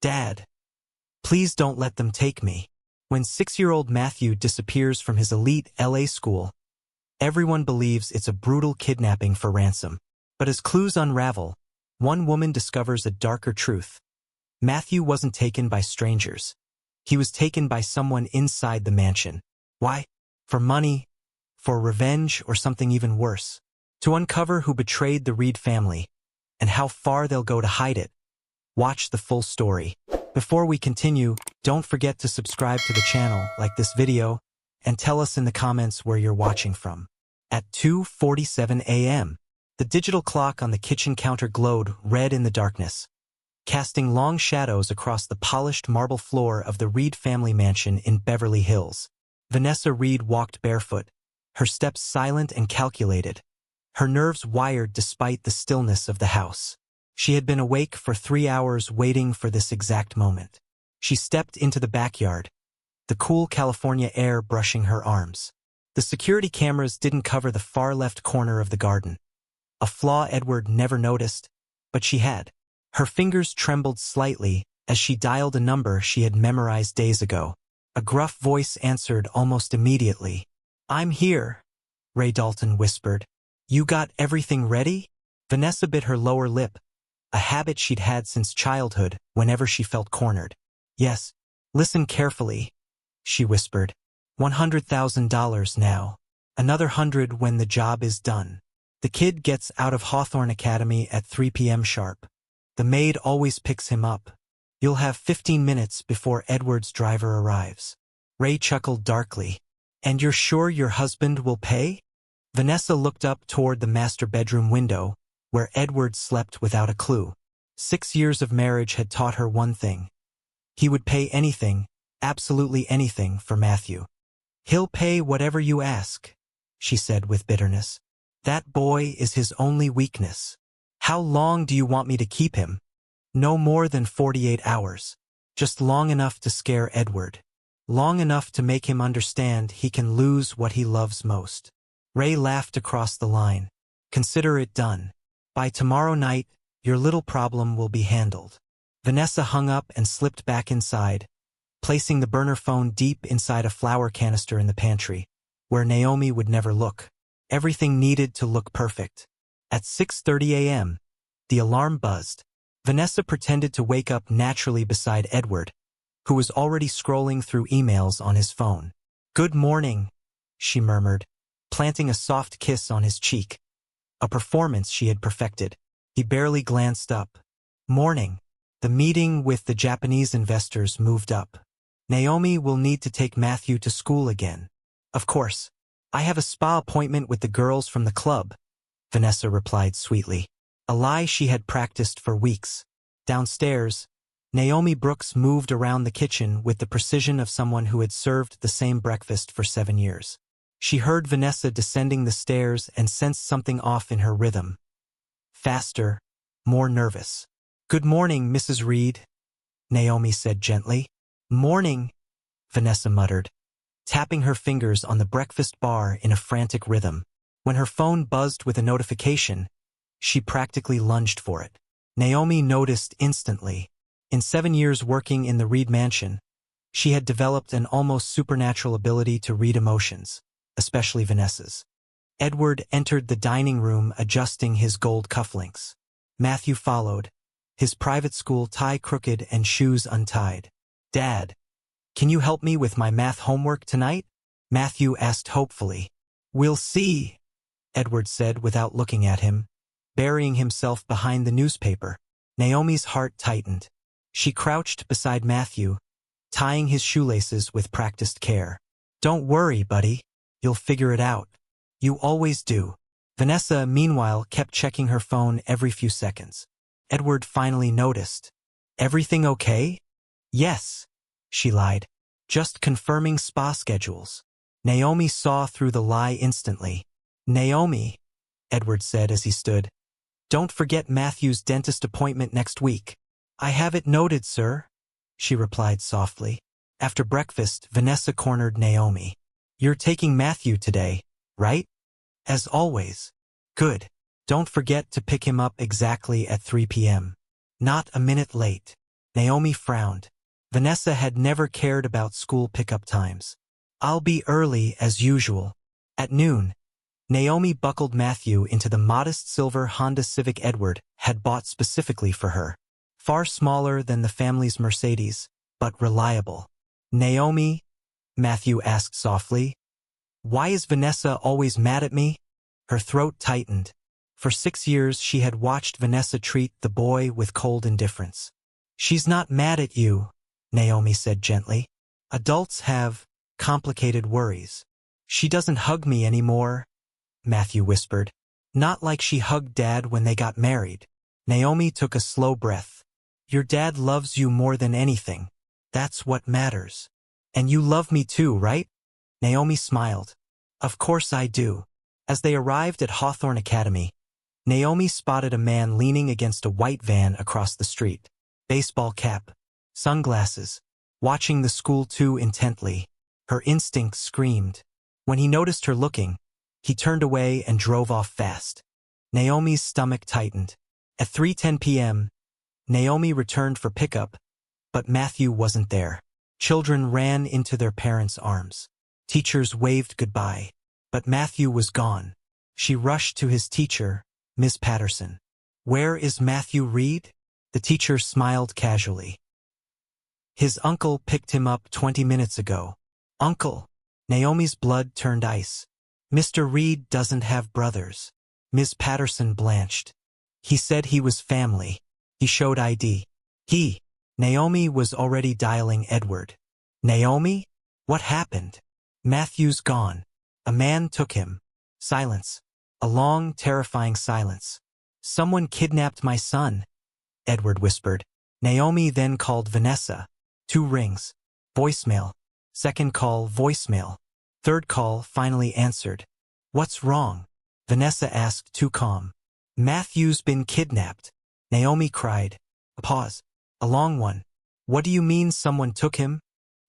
Dad, please don't let them take me. When 6-year-old Matthew disappears from his elite LA school, everyone believes it's a brutal kidnapping for ransom. But as clues unravel, one woman discovers a darker truth. Matthew wasn't taken by strangers. He was taken by someone inside the mansion. Why? For money, for revenge, or something even worse. To uncover who betrayed the Reed family and how far they'll go to hide it, watch the full story. Before we continue, don't forget to subscribe to the channel, like this video, and tell us in the comments where you're watching from. At 2:47 a.m., the digital clock on the kitchen counter glowed red in the darkness, casting long shadows across the polished marble floor of the Reed family mansion in Beverly Hills. Vanessa Reed walked barefoot, her steps silent and calculated, her nerves wired despite the stillness of the house. She had been awake for 3 hours waiting for this exact moment. She stepped into the backyard, the cool California air brushing her arms. The security cameras didn't cover the far left corner of the garden, a flaw Edward never noticed, but she had. Her fingers trembled slightly as she dialed a number she had memorized days ago. A gruff voice answered almost immediately. "I'm here," Ray Dalton whispered. "You got everything ready?" Vanessa bit her lower lip, a habit she'd had since childhood whenever she felt cornered. "Yes, listen carefully," she whispered. $100,000 now. Another 100 when the job is done. The kid gets out of Hawthorne Academy at 3 p.m. sharp. The maid always picks him up. You'll have 15 minutes before Edward's driver arrives. Ray chuckled darkly. "And you're sure your husband will pay?" Vanessa looked up toward the master bedroom window, where Edward slept without a clue. 6 years of marriage had taught her one thing. He would pay anything, absolutely anything, for Matthew. "He'll pay whatever you ask," she said with bitterness. "That boy is his only weakness. How long do you want me to keep him?" "No more than 48 hours. Just long enough to scare Edward. Long enough to make him understand he can lose what he loves most." Ray laughed across the line. "Consider it done. By tomorrow night, your little problem will be handled." Vanessa hung up and slipped back inside, placing the burner phone deep inside a flour canister in the pantry, where Naomi would never look. Everything needed to look perfect. At 6:30 a.m., the alarm buzzed. Vanessa pretended to wake up naturally beside Edward, who was already scrolling through emails on his phone. "Good morning," she murmured, planting a soft kiss on his cheek, a performance she had perfected. He barely glanced up. "Morning." The meeting with the Japanese investors moved up. "Naomi will need to take Matthew to school again." "Of course. I have a spa appointment with the girls from the club," Vanessa replied sweetly, a lie she had practiced for weeks. Downstairs, Naomi Brooks moved around the kitchen with the precision of someone who had served the same breakfast for 7 years. She heard Vanessa descending the stairs and sensed something off in her rhythm. Faster, more nervous. "Good morning, Mrs. Reed," Naomi said gently. "Morning," Vanessa muttered, tapping her fingers on the breakfast bar in a frantic rhythm. When her phone buzzed with a notification, she practically lunged for it. Naomi noticed instantly. In 7 years working in the Reed mansion, she had developed an almost supernatural ability to read emotions, especially Vanessa's. Edward entered the dining room adjusting his gold cufflinks. Matthew followed, his private school tie crooked and shoes untied. "Dad, can you help me with my math homework tonight?" Matthew asked hopefully. "We'll see," Edward said without looking at him, burying himself behind the newspaper. Naomi's heart tightened. She crouched beside Matthew, tying his shoelaces with practiced care. "Don't worry, buddy. You'll figure it out. You always do." Vanessa, meanwhile, kept checking her phone every few seconds. Edward finally noticed. "Everything okay?" "Yes," she lied. "Just confirming spa schedules." Naomi saw through the lie instantly. "Naomi," Edward said as he stood, "don't forget Matthew's dentist appointment next week." "I have it noted, sir," she replied softly. After breakfast, Vanessa cornered Naomi. "You're taking Matthew today, right?" "As always." "Good. Don't forget to pick him up exactly at 3 p.m. Not a minute late." Naomi frowned. Vanessa had never cared about school pickup times. I'll be early as usual. At noon, Naomi buckled Matthew into the modest silver Honda Civic Edward had bought specifically for her. Far smaller than the family's Mercedes, but reliable. Naomi, Matthew asked softly, why is Vanessa always mad at me? Her throat tightened. For 6 years she had watched Vanessa treat the boy with cold indifference. She's not mad at you, Naomi said gently. Adults have complicated worries. She doesn't hug me anymore, Matthew whispered. Not like she hugged Dad when they got married. Naomi took a slow breath. Your dad loves you more than anything. That's what matters. And you love me too, right? Naomi smiled. Of course I do. As they arrived at Hawthorne Academy, Naomi spotted a man leaning against a white van across the street. Baseball cap, sunglasses, watching the school too intently. Her instinct screamed. When he noticed her looking, he turned away and drove off fast. Naomi's stomach tightened. At 3:10 p.m., Naomi returned for pickup, but Matthew wasn't there. Children ran into their parents' arms. Teachers waved goodbye, but Matthew was gone. She rushed to his teacher, Miss Patterson. Where is Matthew Reed? The teacher smiled casually. His uncle picked him up 20 minutes ago. Uncle! Naomi's blood turned ice. Mr. Reed doesn't have brothers. Miss Patterson blanched. He said he was family. He showed ID. Naomi was already dialing Edward. Naomi? What happened? Matthew's gone. A man took him. Silence. A long, terrifying silence. Someone kidnapped my son, Edward whispered. Naomi then called Vanessa. 2 rings. Voicemail. Second call, voicemail. Third call finally answered. What's wrong? Vanessa asked, too calm. Matthew's been kidnapped. Naomi cried. A pause. A long one. What do you mean someone took him?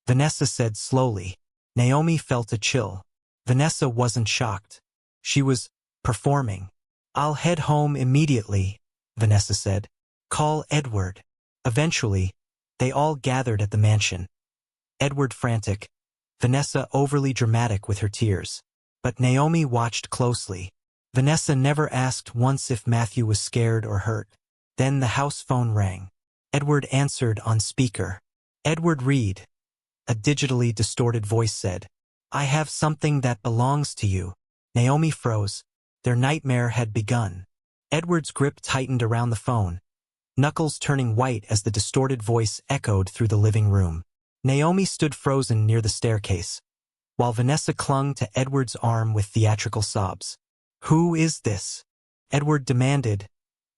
Vanessa said slowly. Naomi felt a chill. Vanessa wasn't shocked. She was performing. I'll head home immediately, Vanessa said. Call Edward. Eventually, they all gathered at the mansion. Edward frantic, Vanessa overly dramatic with her tears. But Naomi watched closely. Vanessa never asked once if Matthew was scared or hurt. Then the house phone rang. Edward answered on speaker. Edward Reed. A digitally distorted voice said. I have something that belongs to you. Naomi froze. Their nightmare had begun. Edward's grip tightened around the phone, knuckles turning white as the distorted voice echoed through the living room. Naomi stood frozen near the staircase, while Vanessa clung to Edward's arm with theatrical sobs. Who is this? Edward demanded,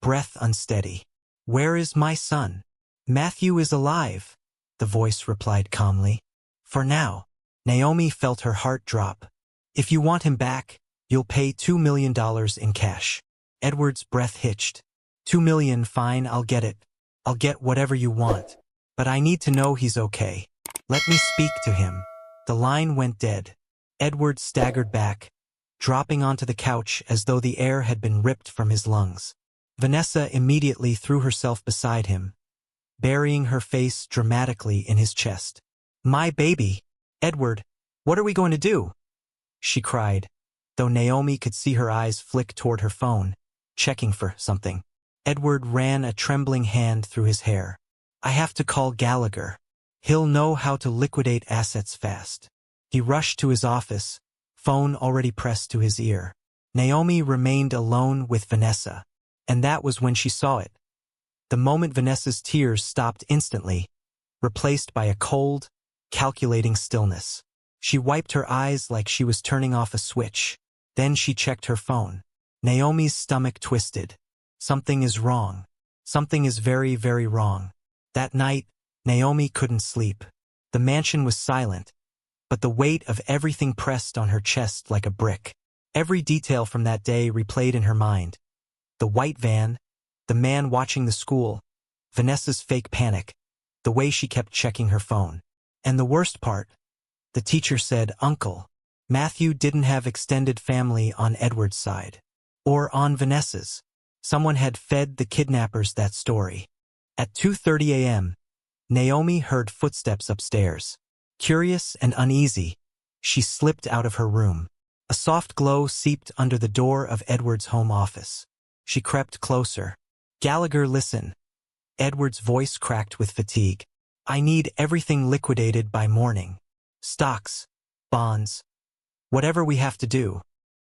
breath unsteady. Where is my son? Matthew is alive, the voice replied calmly. For now. Naomi felt her heart drop. If you want him back, you'll pay $2 million in cash. Edward's breath hitched. $2 million, fine, I'll get it. I'll get whatever you want. But I need to know he's okay. Let me speak to him. The line went dead. Edward staggered back, dropping onto the couch as though the air had been ripped from his lungs. Vanessa immediately threw herself beside him, burying her face dramatically in his chest. My baby! Edward, what are we going to do? She cried, though Naomi could see her eyes flick toward her phone, checking for something. Edward ran a trembling hand through his hair. I have to call Gallagher. He'll know how to liquidate assets fast. He rushed to his office, phone already pressed to his ear. Naomi remained alone with Vanessa, and that was when she saw it. The moment Vanessa's tears stopped instantly, replaced by a cold, calculating stillness. She wiped her eyes like she was turning off a switch. Then she checked her phone. Naomi's stomach twisted. Something is wrong. Something is very, very wrong. That night, Naomi couldn't sleep. The mansion was silent, but the weight of everything pressed on her chest like a brick. Every detail from that day replayed in her mind. The white van, the man watching the school, Vanessa's fake panic, the way she kept checking her phone. And the worst part, the teacher said, Uncle, Matthew didn't have extended family on Edward's side. Or on Vanessa's. Someone had fed the kidnappers that story. At 2:30 a.m., Naomi heard footsteps upstairs. Curious and uneasy, she slipped out of her room. A soft glow seeped under the door of Edward's home office. She crept closer. "Gallagher, listen." Edward's voice cracked with fatigue. "I need everything liquidated by morning. Stocks, bonds, whatever we have to do."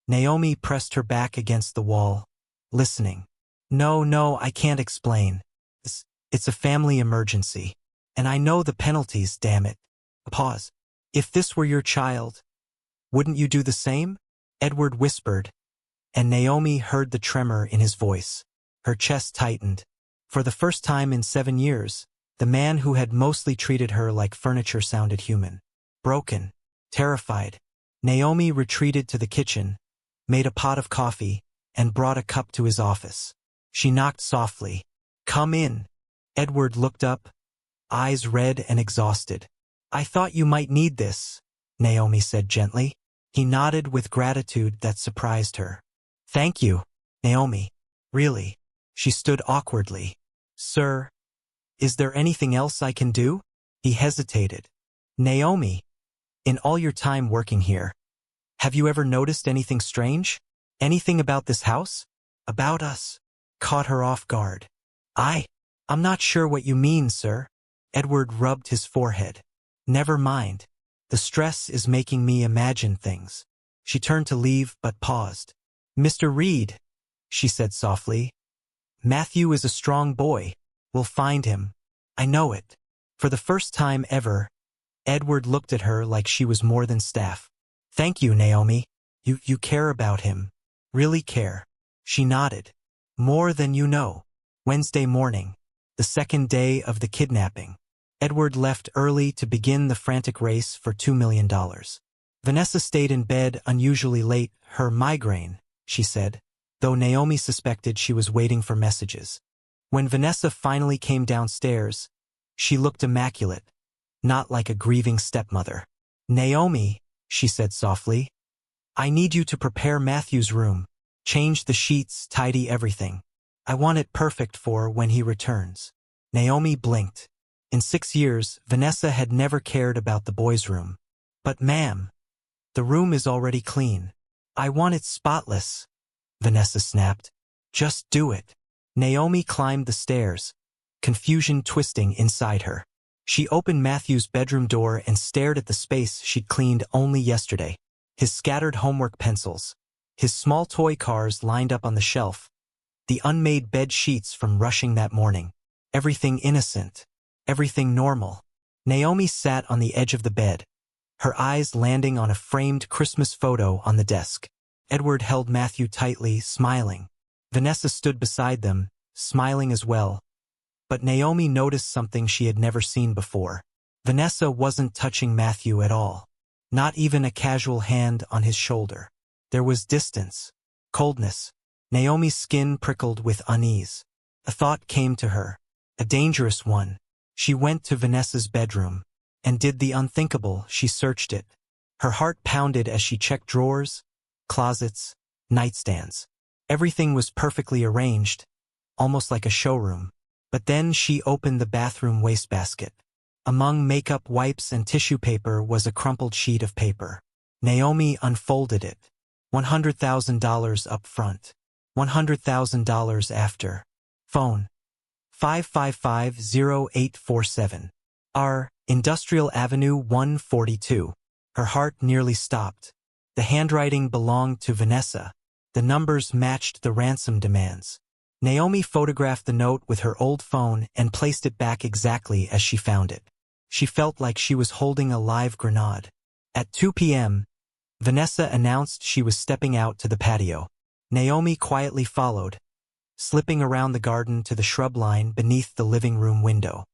Naomi pressed her back against the wall, listening. No, I can't explain. It's a family emergency. And I know the penalties, damn it." A pause. "If this were your child, wouldn't you do the same?" Edward whispered, and Naomi heard the tremor in his voice. Her chest tightened. For the first time in 7 years, the man who had mostly treated her like furniture sounded human. Broken, terrified, Naomi retreated to the kitchen, made a pot of coffee, and brought a cup to his office. She knocked softly. "Come in." Edward looked up, eyes red and exhausted. "I thought you might need this," Naomi said gently. He nodded with gratitude that surprised her. "Thank you, Naomi. Really." She stood awkwardly. "Sir, is there anything else I can do?" He hesitated. "Naomi, in all your time working here, have you ever noticed anything strange? Anything about this house? About us?" Caught her off guard. I'm not sure what you mean, sir." Edward rubbed his forehead. "Never mind. The stress is making me imagine things." She turned to leave but paused. "Mr. Reed," she said softly. "Matthew is a strong boy. We'll find him. I know it." For the first time ever, Edward looked at her like she was more than staff. "Thank you, Naomi. You care about him. Really care." She nodded. "More than you know." Wednesday morning, the second day of the kidnapping. Edward left early to begin the frantic race for $2 million. Vanessa stayed in bed unusually late, her migraine, she said, though Naomi suspected she was waiting for messages. When Vanessa finally came downstairs, she looked immaculate, not like a grieving stepmother. "Naomi," she said softly, "I need you to prepare Matthew's room. Change the sheets, tidy everything. I want it perfect for when he returns." Naomi blinked. In 6 years, Vanessa had never cared about the boys' room. "But ma'am, the room is already clean." "I want it spotless," Vanessa snapped. "Just do it." Naomi climbed the stairs, confusion twisting inside her. She opened Matthew's bedroom door and stared at the space she'd cleaned only yesterday. His scattered homework pencils, his small toy cars lined up on the shelf, the unmade bed sheets from rushing that morning. Everything innocent, everything normal. Naomi sat on the edge of the bed, her eyes landing on a framed Christmas photo on the desk. Edward held Matthew tightly, smiling. Vanessa stood beside them, smiling as well. But Naomi noticed something she had never seen before. Vanessa wasn't touching Matthew at all. Not even a casual hand on his shoulder. There was distance, coldness. Naomi's skin prickled with unease. A thought came to her, a dangerous one. She went to Vanessa's bedroom and did the unthinkable. She searched it. Her heart pounded as she checked drawers, closets, nightstands. Everything was perfectly arranged, almost like a showroom. But then she opened the bathroom wastebasket. Among makeup wipes and tissue paper was a crumpled sheet of paper. Naomi unfolded it. $100,000 up front. $100,000 after. Phone. 555-0847. R. Industrial Avenue 142. Her heart nearly stopped. The handwriting belonged to Vanessa. The numbers matched the ransom demands. Naomi photographed the note with her old phone and placed it back exactly as she found it. She felt like she was holding a live grenade. At 2 p.m., Vanessa announced she was stepping out to the patio. Naomi quietly followed, slipping around the garden to the shrub line beneath the living room window.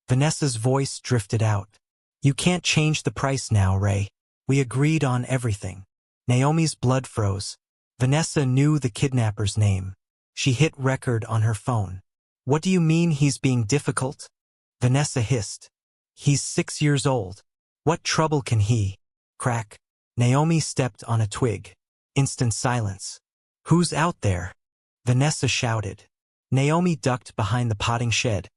Vanessa's voice drifted out. "You can't change the price now, Ray. We agreed on everything." Naomi's blood froze. Vanessa knew the kidnapper's name. She hit record on her phone. "What do you mean he's being difficult?" Vanessa hissed. "He's 6 years old. What trouble can he?" Crack. Naomi stepped on a twig. Instant silence. "Who's out there?" Vanessa shouted. Naomi ducked behind the potting shed.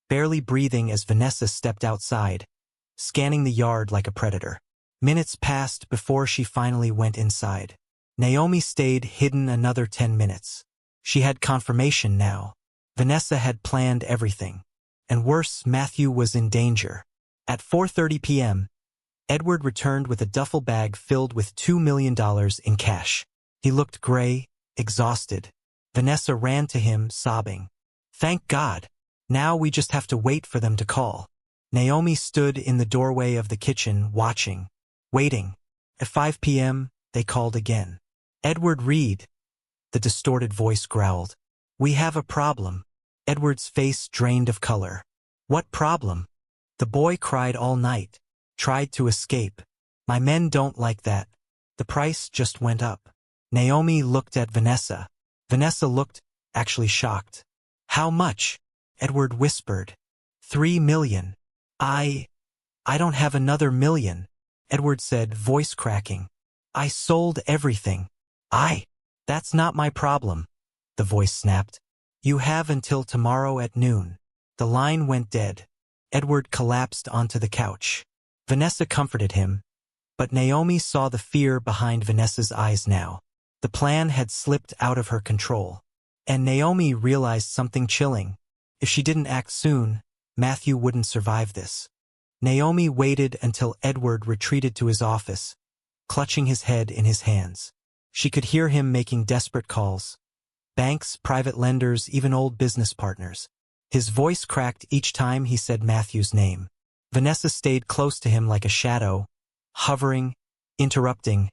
barely breathing as Vanessa stepped outside, scanning the yard like a predator. Minutes passed before she finally went inside. Naomi stayed hidden another 10 minutes. She had confirmation now. Vanessa had planned everything. And worse, Matthew was in danger. At 4:30 p.m., Edward returned with a duffel bag filled with $2 million in cash. He looked gray, exhausted. Vanessa ran to him, sobbing. "Thank God. Now we just have to wait for them to call." Naomi stood in the doorway of the kitchen, watching, waiting. At 5 p.m., they called again. "Edward Reed," the distorted voice growled. "We have a problem." Edward's face drained of color. "What problem?" "The boy cried all night. Tried to escape. My men don't like that. The price just went up." Naomi looked at Vanessa. Vanessa looked, actually shocked. "How much?" Edward whispered. $3 million. I don't have another million," Edward said, voice cracking. "I sold everything." That's not my problem," the voice snapped. "You have until tomorrow at noon." The line went dead. Edward collapsed onto the couch. Vanessa comforted him, but Naomi saw the fear behind Vanessa's eyes now. The plan had slipped out of her control. And Naomi realized something chilling. If she didn't act soon, Matthew wouldn't survive this. Naomi waited until Edward retreated to his office, clutching his head in his hands. She could hear him making desperate calls. Banks, private lenders, even old business partners. His voice cracked each time he said Matthew's name. Vanessa stayed close to him like a shadow, hovering, interrupting,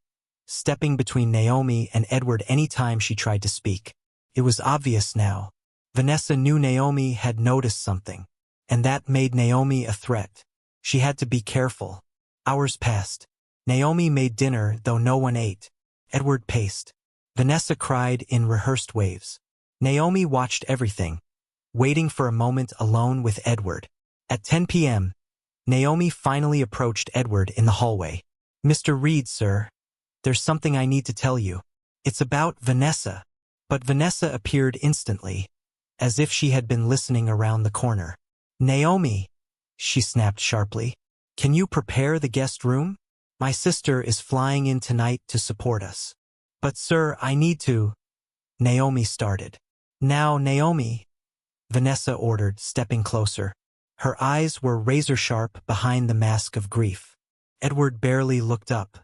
stepping between Naomi and Edward any time she tried to speak. It was obvious now. Vanessa knew Naomi had noticed something, and that made Naomi a threat. She had to be careful. Hours passed. Naomi made dinner, though no one ate. Edward paced. Vanessa cried in rehearsed waves. Naomi watched everything, waiting for a moment alone with Edward. At 10 p.m., Naomi finally approached Edward in the hallway. "Mr. Reed, sir, there's something I need to tell you. It's about Vanessa." But Vanessa appeared instantly, as if she had been listening around the corner. "Naomi," she snapped sharply, "can you prepare the guest room? My sister is flying in tonight to support us." "But sir, I need to—" Naomi started. "Now, Naomi," Vanessa ordered, stepping closer. Her eyes were razor-sharp behind the mask of grief. Edward barely looked up.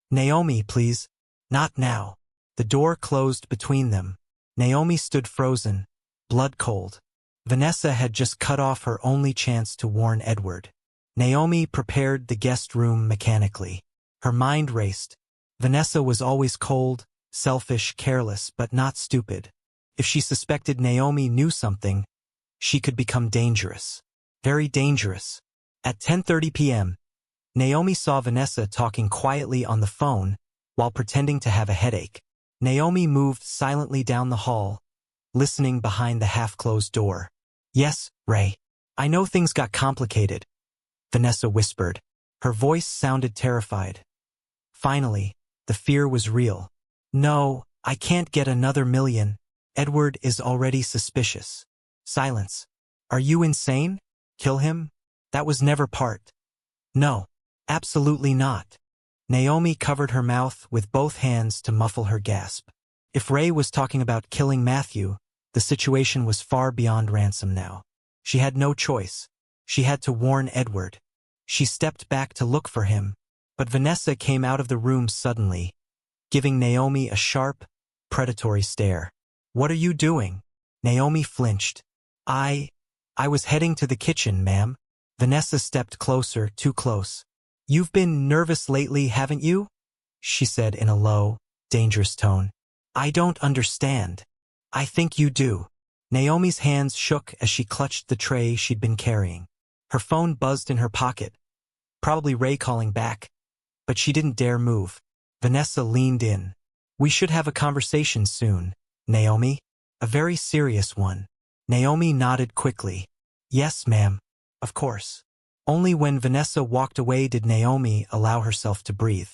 "Naomi, please." "Not now." The door closed between them. Naomi stood frozen, blood-cold. Vanessa had just cut off her only chance to warn Edward. Naomi prepared the guest room mechanically. Her mind raced. Vanessa was always cold, selfish, careless, but not stupid. If she suspected Naomi knew something, she could become dangerous. Very dangerous. At 10:30 p.m., Naomi saw Vanessa talking quietly on the phone while pretending to have a headache. Naomi moved silently down the hall, listening behind the half-closed door. "Yes, Ray. I know things got complicated," Vanessa whispered. Her voice sounded terrified. Finally, the fear was real. "No, I can't get another million. Edward is already suspicious." Silence. "Are you insane? Kill him? That was never part." "No, absolutely not." Naomi covered her mouth with both hands to muffle her gasp. If Ray was talking about killing Matthew, the situation was far beyond ransom now. She had no choice. She had to warn Edward. She stepped back to look for him, but Vanessa came out of the room suddenly, giving Naomi a sharp, predatory stare. "What are you doing?" Naomi flinched. I was heading to the kitchen, ma'am." Vanessa stepped closer, too close. "You've been nervous lately, haven't you?" she said in a low, dangerous tone. "I don't understand." "I think you do." Naomi's hands shook as she clutched the tray she'd been carrying. Her phone buzzed in her pocket. Probably Ray calling back. But she didn't dare move. Vanessa leaned in. "We should have a conversation soon, Naomi. A very serious one." Naomi nodded quickly. "Yes, ma'am. Of course." Only when Vanessa walked away did Naomi allow herself to breathe.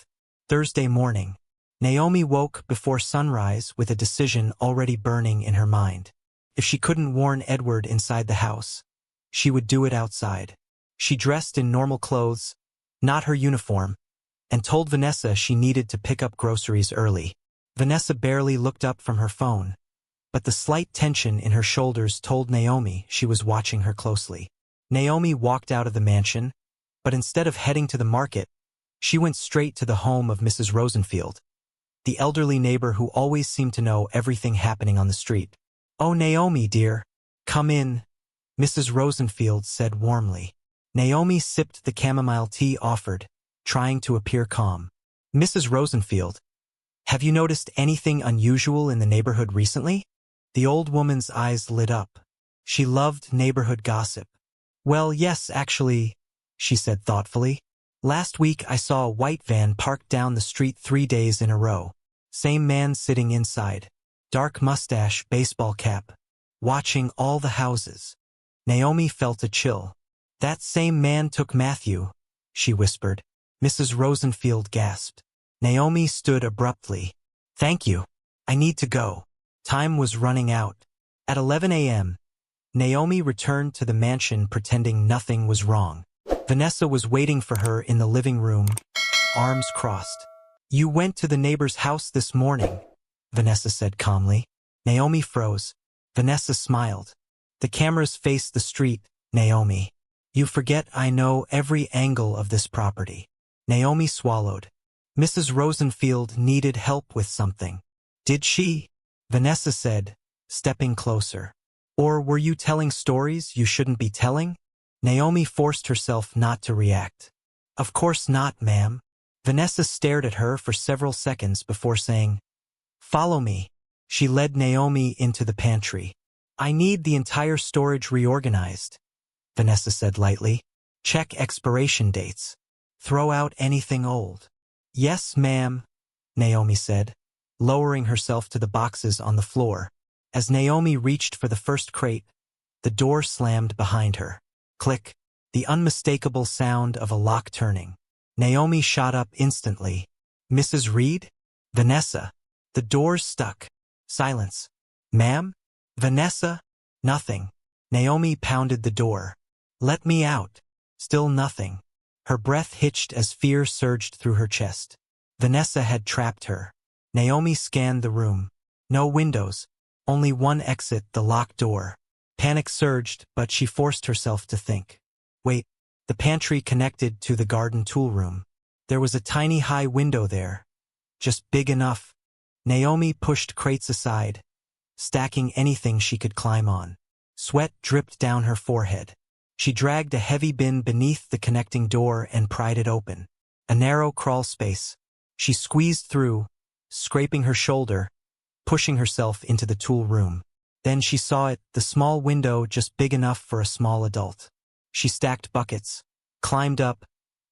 Thursday morning. Naomi woke before sunrise with a decision already burning in her mind. If she couldn't warn Edward inside the house, she would do it outside. She dressed in normal clothes, not her uniform, and told Vanessa she needed to pick up groceries early. Vanessa barely looked up from her phone, but the slight tension in her shoulders told Naomi she was watching her closely. Naomi walked out of the mansion, but instead of heading to the market, she went straight to the home of Mrs. Rosenfield, the elderly neighbor who always seemed to know everything happening on the street. "Oh, Naomi, dear, come in," Mrs. Rosenfield said warmly. Naomi sipped the chamomile tea offered, trying to appear calm. "Mrs. Rosenfield, have you noticed anything unusual in the neighborhood recently?" The old woman's eyes lit up. She loved neighborhood gossip. "Well, yes, actually," she said thoughtfully. "Last week I saw a white van parked down the street 3 days in a row. Same man sitting inside. Dark mustache, baseball cap. Watching all the houses." Naomi felt a chill. "That same man took Matthew," she whispered. Mrs. Rosenfield gasped. Naomi stood abruptly. "Thank you. I need to go." Time was running out. At 11 a.m., Naomi returned to the mansion pretending nothing was wrong. Vanessa was waiting for her in the living room, arms crossed. "You went to the neighbor's house this morning," Vanessa said calmly. Naomi froze. Vanessa smiled. "The cameras faced the street, Naomi. You forget I know every angle of this property." Naomi swallowed. Mrs. Rosenfield needed help with something. "Did she?" Vanessa said, stepping closer. "Or were you telling stories you shouldn't be telling?" Naomi forced herself not to react. "Of course not, ma'am." Vanessa stared at her for several seconds before saying, "Follow me." She led Naomi into the pantry. "I need the entire storage reorganized," Vanessa said lightly. "Check expiration dates. Throw out anything old." "Yes, ma'am," Naomi said, lowering herself to the boxes on the floor. As Naomi reached for the first crate, the door slammed behind her. Click, the unmistakable sound of a lock turning. Naomi shot up instantly. "Mrs. Reed?" "Vanessa." The door's stuck. Silence. "Ma'am?" "Vanessa?" "Nothing." Naomi pounded the door. "Let me out." Still nothing. Her breath hitched as fear surged through her chest. Vanessa had trapped her. Naomi scanned the room. No windows, only one exit, the locked door. Panic surged, but she forced herself to think. Wait, the pantry connected to the garden tool room. There was a tiny high window there, just big enough. Naomi pushed crates aside, stacking anything she could climb on. Sweat dripped down her forehead. She dragged a heavy bin beneath the connecting door and pried it open. A narrow crawl space. She squeezed through, scraping her shoulder, pushing herself into the tool room. Then she saw it, the small window just big enough for a small adult. She stacked buckets, climbed up,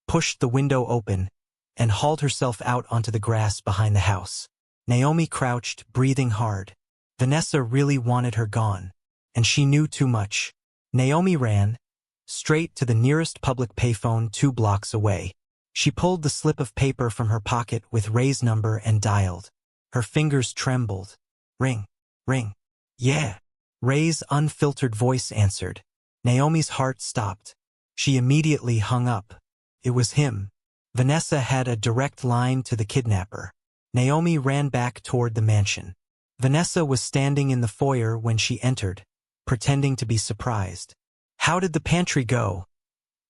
pushed the window open, and hauled herself out onto the grass behind the house. Naomi crouched, breathing hard. Vanessa really wanted her gone, and she knew too much. Naomi ran, straight to the nearest public payphone 2 blocks away. She pulled the slip of paper from her pocket with Ray's number and dialed. Her fingers trembled. Ring, ring. Yeah. Ray's unfiltered voice answered. Naomi's heart stopped. She immediately hung up. It was him. Vanessa had a direct line to the kidnapper. Naomi ran back toward the mansion. Vanessa was standing in the foyer when she entered, pretending to be surprised. "How did the pantry go?"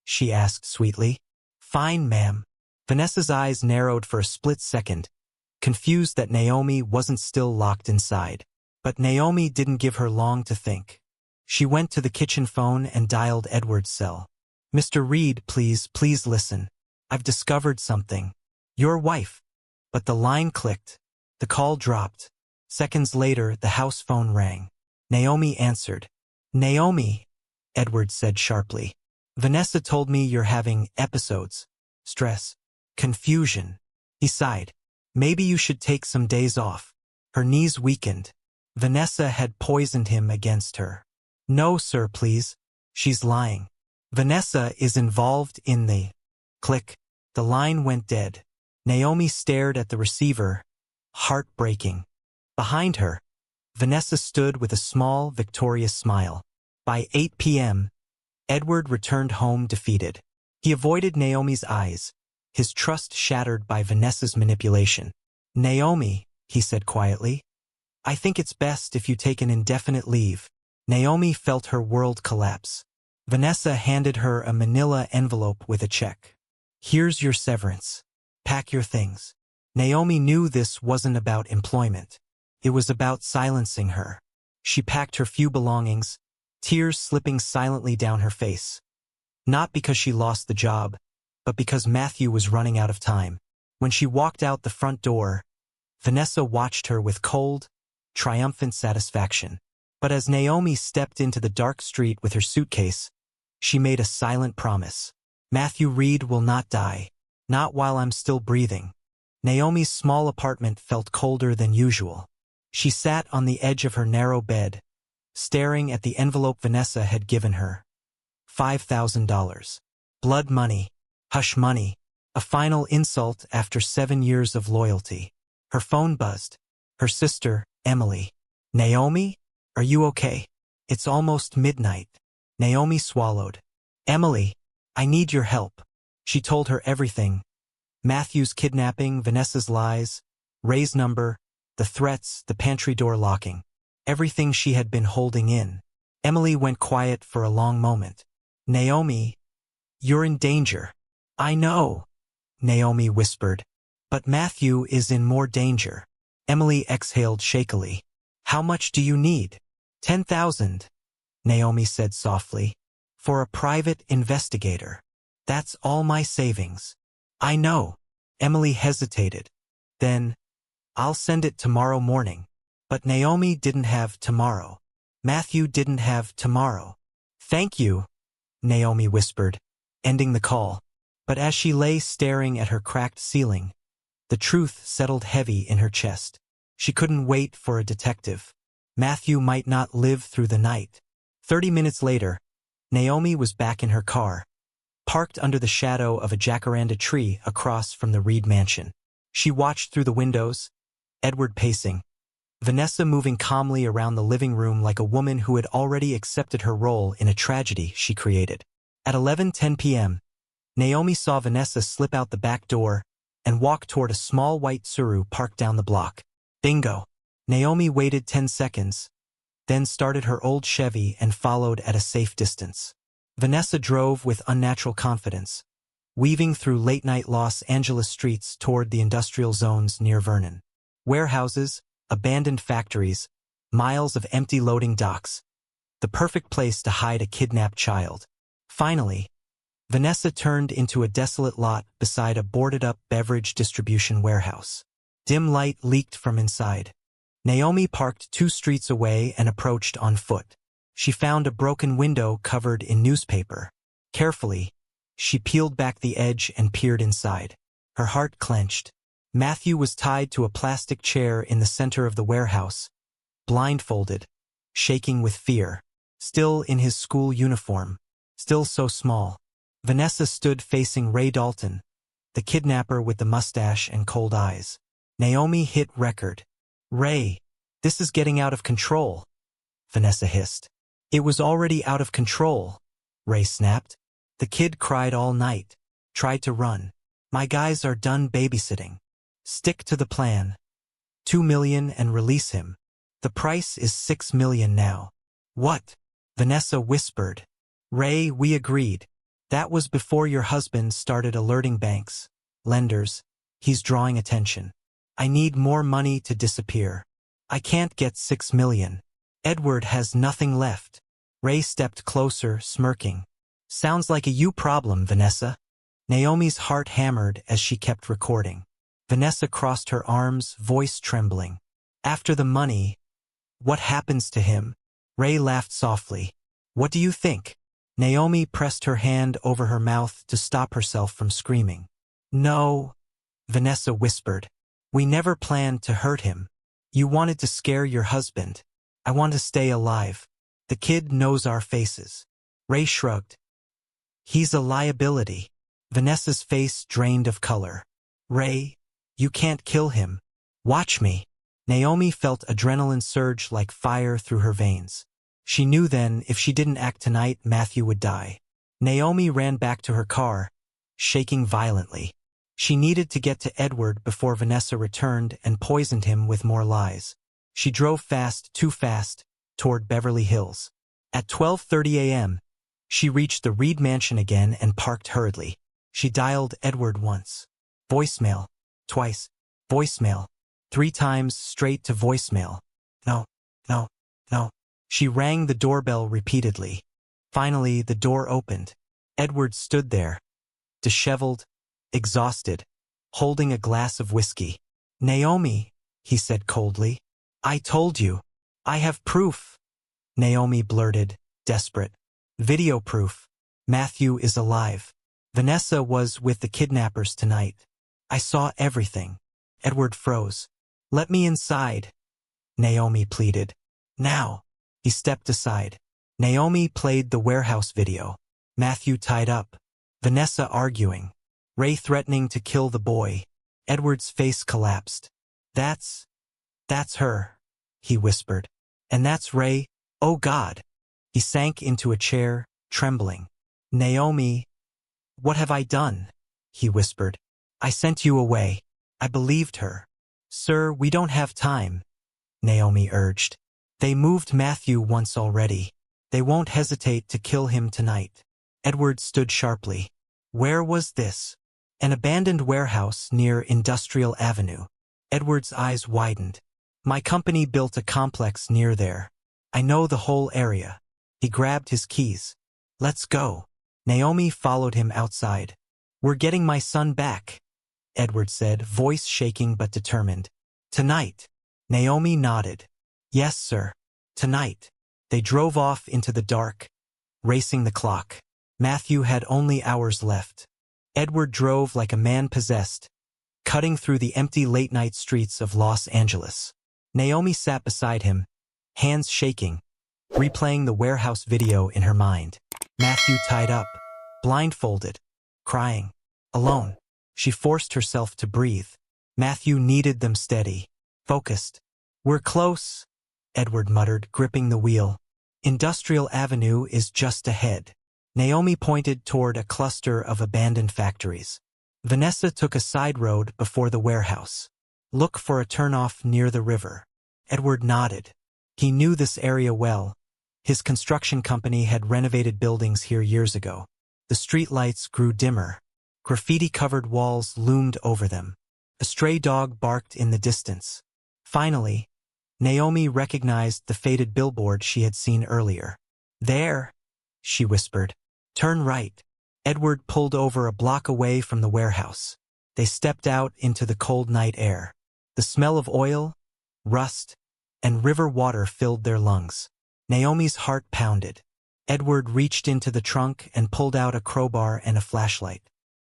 she asked sweetly. "Fine, ma'am." Vanessa's eyes narrowed for a split second, confused that Naomi wasn't still locked inside. But Naomi didn't give her long to think. She went to the kitchen phone and dialed Edward's cell. "Mr. Reed, please listen. I've discovered something. Your wife." But the line clicked. The call dropped. Seconds later, the house phone rang. Naomi answered. "Naomi," Edward said sharply. "Vanessa told me you're having episodes. Stress. Confusion." He sighed. "Maybe you should take some days off." Her knees weakened. Vanessa had poisoned him against her. "No, sir, please. She's lying. Vanessa is involved in the..." Click. The line went dead. Naomi stared at the receiver, heartbreaking. Behind her, Vanessa stood with a small, victorious smile. By 8 p.m., Edward returned home defeated. He avoided Naomi's eyes, his trust shattered by Vanessa's manipulation. "Naomi," he said quietly, "I think it's best if you take an indefinite leave." Naomi felt her world collapse. Vanessa handed her a manila envelope with a check. "Here's your severance. Pack your things." Naomi knew this wasn't about employment. It was about silencing her. She packed her few belongings, tears slipping silently down her face. Not because she lost the job, but because Matthew was running out of time. When she walked out the front door, Vanessa watched her with cold, triumphant satisfaction. But as Naomi stepped into the dark street with her suitcase, she made a silent promise. "Matthew Reed will not die. Not while I'm still breathing." Naomi's small apartment felt colder than usual. She sat on the edge of her narrow bed, staring at the envelope Vanessa had given her. $5,000. Blood money. Hush money. A final insult after 7 years of loyalty. Her phone buzzed. Her sister, Emily. "Naomi? Are you okay? It's almost midnight." Naomi swallowed. "Emily, I need your help." She told her everything. Matthew's kidnapping, Vanessa's lies, Ray's number, the threats, the pantry door locking. Everything she had been holding in. Emily went quiet for a long moment. "Naomi, you're in danger." "I know," Naomi whispered. "But Matthew is in more danger." Emily exhaled shakily. "How much do you need?" 10,000, Naomi said softly. "For a private investigator. That's all my savings." "I know." Emily hesitated. Then, "I'll send it tomorrow morning." But Naomi didn't have tomorrow. Matthew didn't have tomorrow. "Thank you," Naomi whispered, ending the call. But as she lay staring at her cracked ceiling, the truth settled heavy in her chest. She couldn't wait for a detective. Matthew might not live through the night. 30 minutes later, Naomi was back in her car, parked under the shadow of a jacaranda tree across from the Reed mansion. She watched through the windows, Edward pacing, Vanessa moving calmly around the living room like a woman who had already accepted her role in a tragedy she created. At 11:10 p.m., Naomi saw Vanessa slip out the back door and walk toward a small white Suru parked down the block. Bingo. Naomi waited 10 seconds, then started her old Chevy and followed at a safe distance. Vanessa drove with unnatural confidence, weaving through late-night Los Angeles streets toward the industrial zones near Vernon. Warehouses, abandoned factories, miles of empty loading docks. The perfect place to hide a kidnapped child. Finally, Vanessa turned into a desolate lot beside a boarded-up beverage distribution warehouse. Dim light leaked from inside. Naomi parked 2 streets away and approached on foot. She found a broken window covered in newspaper. Carefully, she peeled back the edge and peered inside. Her heart clenched. Matthew was tied to a plastic chair in the center of the warehouse, blindfolded, shaking with fear. Still in his school uniform, still so small. Vanessa stood facing Ray Dalton, the kidnapper with the mustache and cold eyes. Naomi hit record. "Ray, this is getting out of control," Vanessa hissed. "It was already out of control," Ray snapped. "The kid cried all night, tried to run. My guys are done babysitting. Stick to the plan. 2 million and release him. The price is 6 million now." "What?" Vanessa whispered. "Ray, we agreed. That was before your husband started alerting banks, lenders. He's drawing attention. I need more money to disappear. I can't get 6 million. Edward has nothing left." Ray stepped closer, smirking. "Sounds like a you problem, Vanessa." Naomi's heart hammered as she kept recording. Vanessa crossed her arms, voice trembling. "After the money, what happens to him?" Ray laughed softly. "What do you think?" Naomi pressed her hand over her mouth to stop herself from screaming. "No," Vanessa whispered. "We never planned to hurt him. You wanted to scare your husband. I want to stay alive. The kid knows our faces." Ray shrugged. "He's a liability." Vanessa's face drained of color. "Ray, you can't kill him. Watch me." Naomi felt adrenaline surge like fire through her veins. She knew then if she didn't act tonight, Matthew would die. Naomi ran back to her car, shaking violently. She needed to get to Edward before Vanessa returned and poisoned him with more lies. She drove fast, too fast, toward Beverly Hills. At 12:30 a.m., she reached the Reed mansion again and parked hurriedly. She dialed Edward once. Voicemail. Twice. Voicemail. 3 times straight to voicemail. No, no, no. She rang the doorbell repeatedly. Finally, the door opened. Edward stood there, disheveled, exhausted, holding a glass of whiskey. Naomi, he said coldly. I told you. I have proof. Naomi blurted, desperate. Video proof. Matthew is alive. Vanessa was with the kidnappers tonight. I saw everything. Edward froze. Let me inside, Naomi pleaded. Now. He stepped aside. Naomi played the warehouse video. Matthew tied up. Vanessa arguing. Ray threatening to kill the boy. Edward's face collapsed. That's her, he whispered. And that's Ray. Oh God. He sank into a chair, trembling. Naomi, what have I done? He whispered. I sent you away. I believed her. Sir, we don't have time, Naomi urged. They moved Matthew once already. They won't hesitate to kill him tonight. Edward stood sharply. Where was this? An abandoned warehouse near Industrial Avenue. Edward's eyes widened. My company built a complex near there. I know the whole area. He grabbed his keys. Let's go. Naomi followed him outside. We're getting my son back, Edward said, voice shaking but determined. Tonight. Naomi nodded. Yes, sir. Tonight. They drove off into the dark, racing the clock. Matthew had only hours left. Edward drove like a man possessed, cutting through the empty late-night streets of Los Angeles. Naomi sat beside him, hands shaking, replaying the warehouse video in her mind. Matthew tied up, blindfolded, crying, alone. She forced herself to breathe. Matthew needed them steady, focused. We're close, Edward muttered, gripping the wheel. Industrial Avenue is just ahead. Naomi pointed toward a cluster of abandoned factories. Vanessa took a side road before the warehouse. Look for a turnoff near the river. Edward nodded. He knew this area well. His construction company had renovated buildings here years ago. The streetlights grew dimmer. Graffiti-covered walls loomed over them. A stray dog barked in the distance. Finally, Naomi recognized the faded billboard she had seen earlier. There, she whispered. Turn right. Edward pulled over a block away from the warehouse. They stepped out into the cold night air. The smell of oil, rust, and river water filled their lungs. Naomi's heart pounded. Edward reached into the trunk and pulled out a crowbar and a flashlight.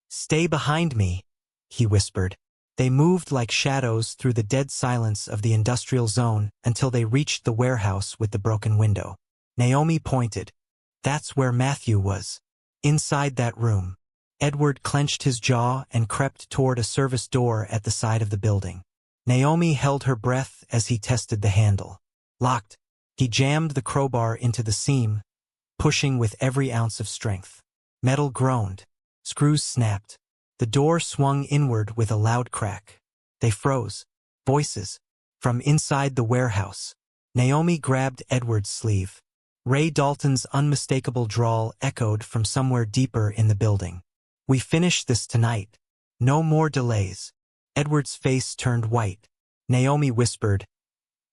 Stay behind me, he whispered. They moved like shadows through the dead silence of the industrial zone until they reached the warehouse with the broken window. Naomi pointed. That's where Matthew was. Inside that room. Edward clenched his jaw and crept toward a service door at the side of the building. Naomi held her breath as he tested the handle. Locked. He jammed the crowbar into the seam, pushing with every ounce of strength. Metal groaned. Screws snapped. The door swung inward with a loud crack. They froze. Voices. From inside the warehouse. Naomi grabbed Edward's sleeve. Ray Dalton's unmistakable drawl echoed from somewhere deeper in the building. We finish this tonight. No more delays. Edward's face turned white. Naomi whispered,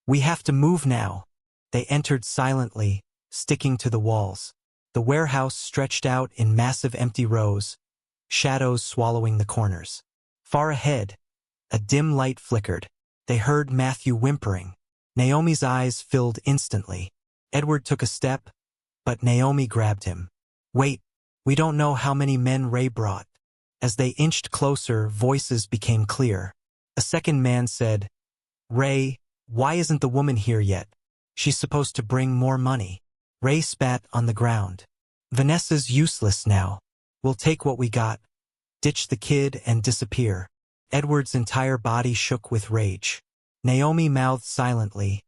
We have to move now. They entered silently, sticking to the walls. The warehouse stretched out in massive empty rows, shadows swallowing the corners. Far ahead, a dim light flickered. They heard Matthew whimpering. Naomi's eyes filled instantly. Edward took a step, but Naomi grabbed him. Wait, we don't know how many men Ray brought. As they inched closer, voices became clear. A second man said, Ray, why isn't the woman here yet? She's supposed to bring more money. Ray spat on the ground. Vanessa's useless now. We'll take what we got, ditch the kid and disappear. Edward's entire body shook with rage. Naomi mouthed silently,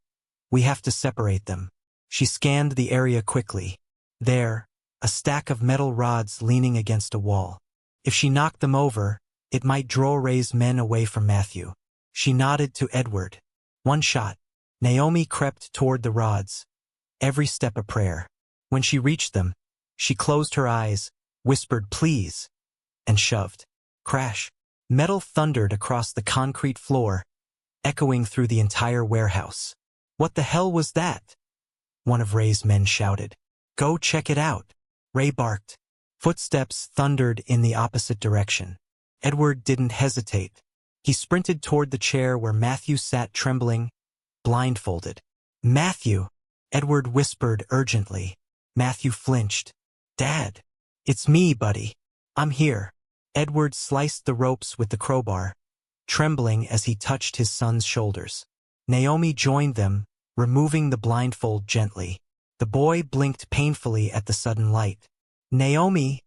We have to separate them. She scanned the area quickly. There, a stack of metal rods leaning against a wall. If she knocked them over, it might draw Ray's men away from Matthew. She nodded to Edward. One shot. Naomi crept toward the rods, every step a prayer. When she reached them, she closed her eyes, whispered please, and shoved. Crash. Metal thundered across the concrete floor, echoing through the entire warehouse. What the hell was that? One of Ray's men shouted. Go check it out. Ray barked. Footsteps thundered in the opposite direction. Edward didn't hesitate. He sprinted toward the chair where Matthew sat trembling, blindfolded. Matthew! Edward whispered urgently. Matthew flinched. Dad! It's me, buddy. I'm here. Edward sliced the ropes with the crowbar, trembling as he touched his son's shoulders. Naomi joined them, removing the blindfold gently. The boy blinked painfully at the sudden light. Naomi,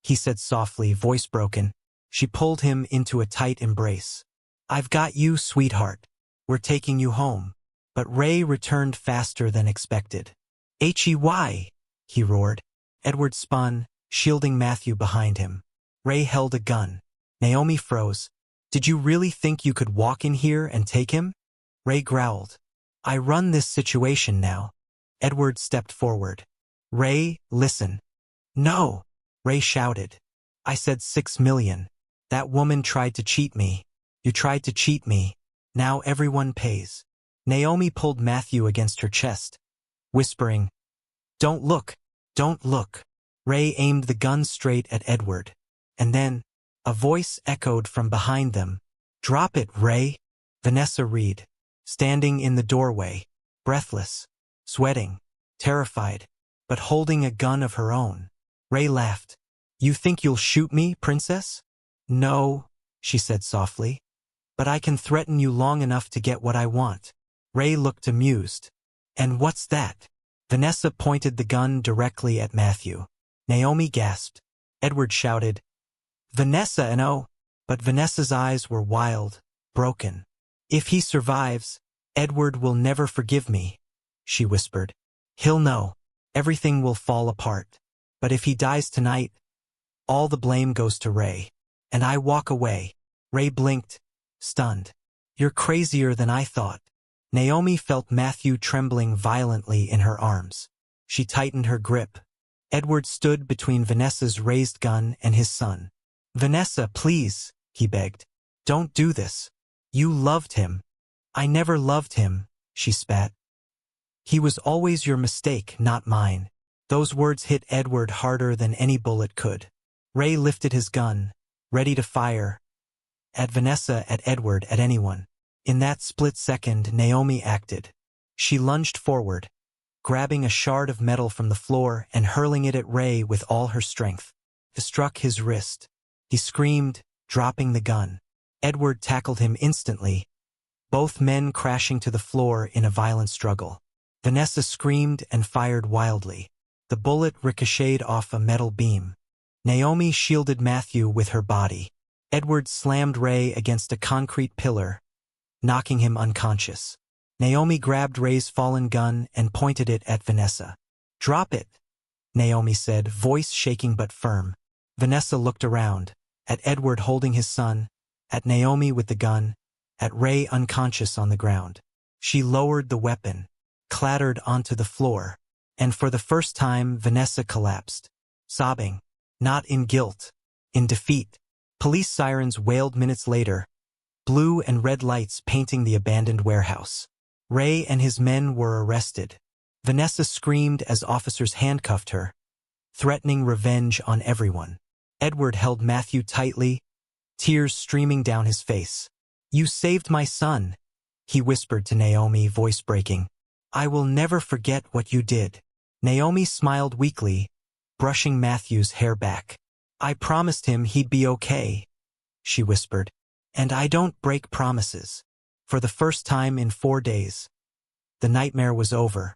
he said softly, voice broken. She pulled him into a tight embrace. I've got you, sweetheart. We're taking you home. But Ray returned faster than expected. Hey, he roared. Edward spun, shielding Matthew behind him. Ray held a gun. Naomi froze. Did you really think you could walk in here and take him? Ray growled. I run this situation now. Edward stepped forward. Ray, listen. No, Ray shouted. I said 6 million. That woman tried to cheat me. You tried to cheat me. Now everyone pays. Naomi pulled Matthew against her chest, whispering, Don't look, don't look. Ray aimed the gun straight at Edward. And then, a voice echoed from behind them. Drop it, Ray. Vanessa Reed, standing in the doorway, breathless, sweating, terrified, but holding a gun of her own. Ray laughed. You think you'll shoot me, princess? No, she said softly. But I can threaten you long enough to get what I want. Ray looked amused. And what's that? Vanessa pointed the gun directly at Matthew. Naomi gasped. Edward shouted, Vanessa and oh, but Vanessa's eyes were wild, broken. If he survives, Edward will never forgive me, she whispered. He'll know. Everything will fall apart. But if he dies tonight, all the blame goes to Ray. And I walk away. Ray blinked, stunned. You're crazier than I thought. Naomi felt Matthew trembling violently in her arms. She tightened her grip. Edward stood between Vanessa's raised gun and his son. Vanessa, please, he begged. Don't do this. You loved him. I never loved him, she spat. He was always your mistake, not mine. Those words hit Edward harder than any bullet could. Ray lifted his gun, ready to fire. At Vanessa, at Edward, at anyone. In that split second, Naomi acted. She lunged forward, grabbing a shard of metal from the floor and hurling it at Ray with all her strength. It struck his wrist. He screamed, dropping the gun. Edward tackled him instantly, both men crashing to the floor in a violent struggle. Vanessa screamed and fired wildly. The bullet ricocheted off a metal beam. Naomi shielded Matthew with her body. Edward slammed Ray against a concrete pillar, knocking him unconscious. Naomi grabbed Ray's fallen gun and pointed it at Vanessa. Drop it, Naomi said, voice shaking but firm. Vanessa looked around, at Edward holding his son, at Naomi with the gun, at Ray unconscious on the ground. She lowered the weapon, clattered onto the floor, and for the first time Vanessa collapsed, sobbing, not in guilt, in defeat. Police sirens wailed minutes later, blue and red lights painting the abandoned warehouse. Ray and his men were arrested. Vanessa screamed as officers handcuffed her, threatening revenge on everyone. Edward held Matthew tightly, tears streaming down his face. You saved my son, he whispered to Naomi, voice breaking. I will never forget what you did. Naomi smiled weakly, brushing Matthew's hair back. I promised him he'd be okay, she whispered. And I don't break promises. For the first time in 4 days. The nightmare was over.